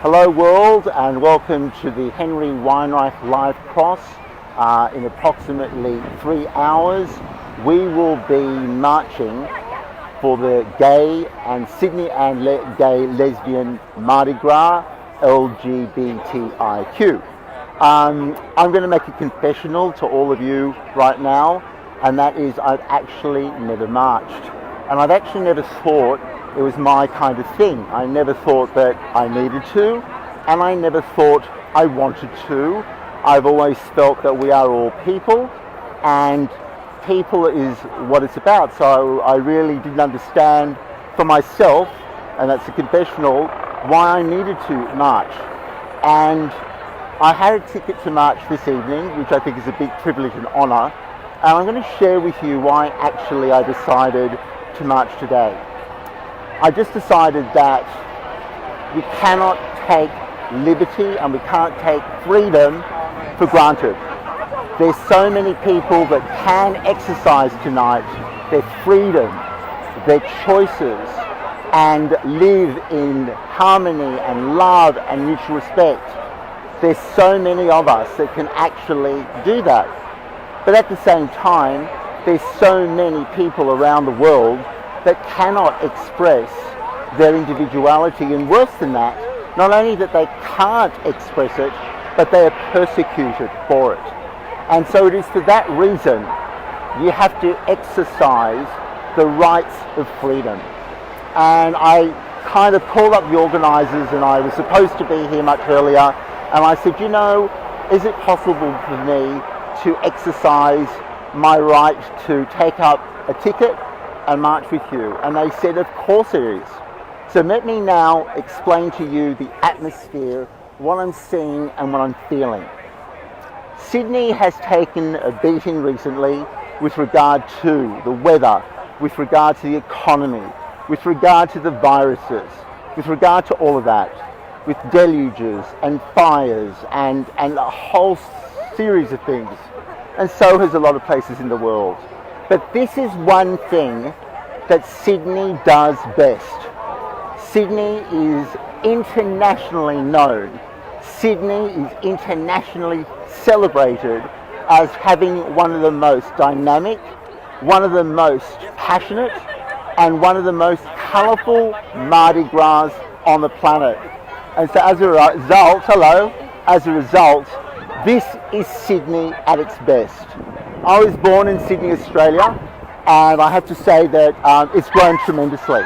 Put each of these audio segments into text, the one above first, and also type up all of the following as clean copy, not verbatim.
Hello world, and welcome to the Henry Weinreich Live Cross. In approximately 3 hours we will be marching for the gay and Sydney and gay lesbian Mardi Gras LGBTIQ. I'm going to make a confessional to all of you right now, and that is I've actually never marched, and I've actually never thought it was my kind of thing. I never thought that I needed to, and I never thought I wanted to. I've always felt that we are all people, and people is what it's about. So I really didn't understand for myself, and that's a confessional, why I needed to march. And I had a ticket to march this evening, which I think is a big privilege and honour, and I'm going to share with you why actually I decided to march today. I just decided that we cannot take liberty and we can't take freedom for granted. There's so many people that can exercise tonight their freedom, their choices, and live in harmony and love and mutual respect. There's so many of us that can actually do that. But at the same time, there's so many people around the world that cannot express their individuality, and worse than that, not only that they can't express it, but they are persecuted for it. And so it is for that reason you have to exercise the rights of freedom. And I kind of called up the organisers, and I was supposed to be here much earlier, and I said, you know, is it possible for me to exercise my right to take up a ticket and march with you? And they said, of course it is. So let me now explain to you the atmosphere, what I'm seeing and what I'm feeling. Sydney has taken a beating recently with regard to the weather, with regard to the economy, with regard to the viruses, with regard to all of that, with deluges and fires and a whole series of things. And so has a lot of places in the world. But this is one thing that Sydney does best. Sydney is internationally known. Sydney is internationally celebrated as having one of the most dynamic, one of the most passionate, and one of the most colourful Mardi Gras on the planet. And so as a result, this is Sydney at its best. I was born in Sydney, Australia, and I have to say that it's grown tremendously.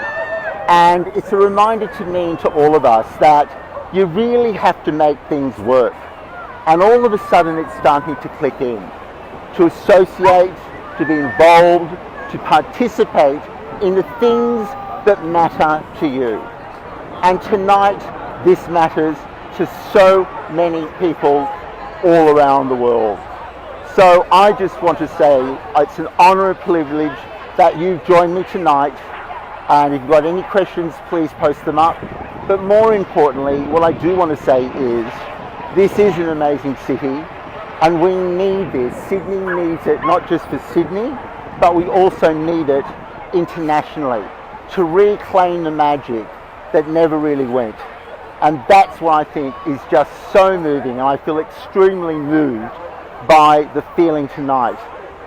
And it's a reminder to me and to all of us that you really have to make things work. And all of a sudden it's starting to click in. To associate, to be involved, to participate in the things that matter to you. And tonight this matters to so many people all around the world. So I just want to say it's an honour and privilege that you've joined me tonight. And if you've got any questions, please post them up. But more importantly, what I do want to say is, this is an amazing city, and we need this. Sydney needs it, not just for Sydney, but we also need it internationally to reclaim the magic that never really went. And that's what I think is just so moving, and I feel extremely moved by the feeling tonight.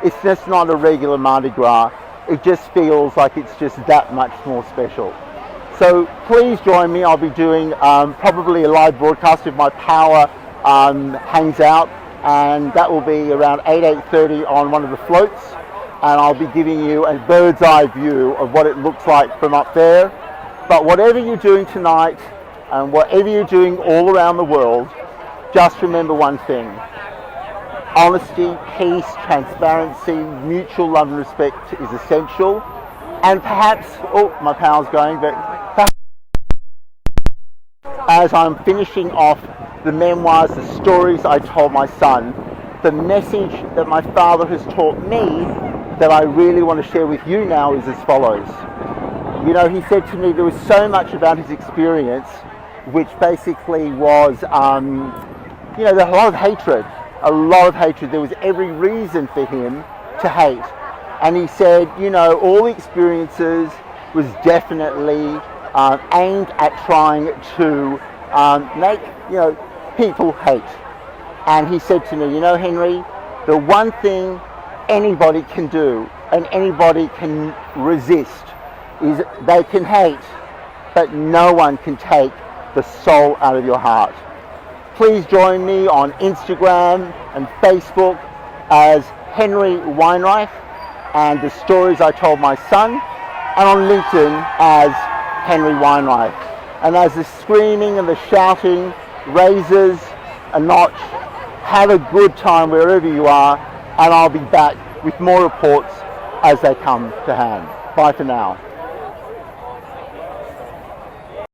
It's just not a regular Mardi Gras. It just feels like it's just that much more special. So please join me. I'll be doing probably a live broadcast if my power hangs out, and that will be around 8:30 on one of the floats, and I'll be giving you a bird's eye view of what it looks like from up there. But whatever you're doing tonight and whatever you're doing all around the world, just remember one thing: honesty, peace, transparency, mutual love and respect is essential. And perhaps, my power's going, but perhaps as I'm finishing off the memoirs, the stories I told my son, the message that my father has taught me that I really want to share with you now is as follows. You know, he said to me there was so much about his experience which basically was, there's a lot of hatred. There was every reason for him to hate. And he said, all the experiences was definitely aimed at trying to make, people hate. And he said to me, Henry, the one thing anybody can do and anybody can resist is they can hate, but no one can take the soul out of your heart. Please join me on Instagram and Facebook as Henry Weinreich and the stories I told my son, and on LinkedIn as Henry Weinreich. And as the screaming and the shouting raises a notch, have a good time wherever you are, and I'll be back with more reports as they come to hand. Bye for now.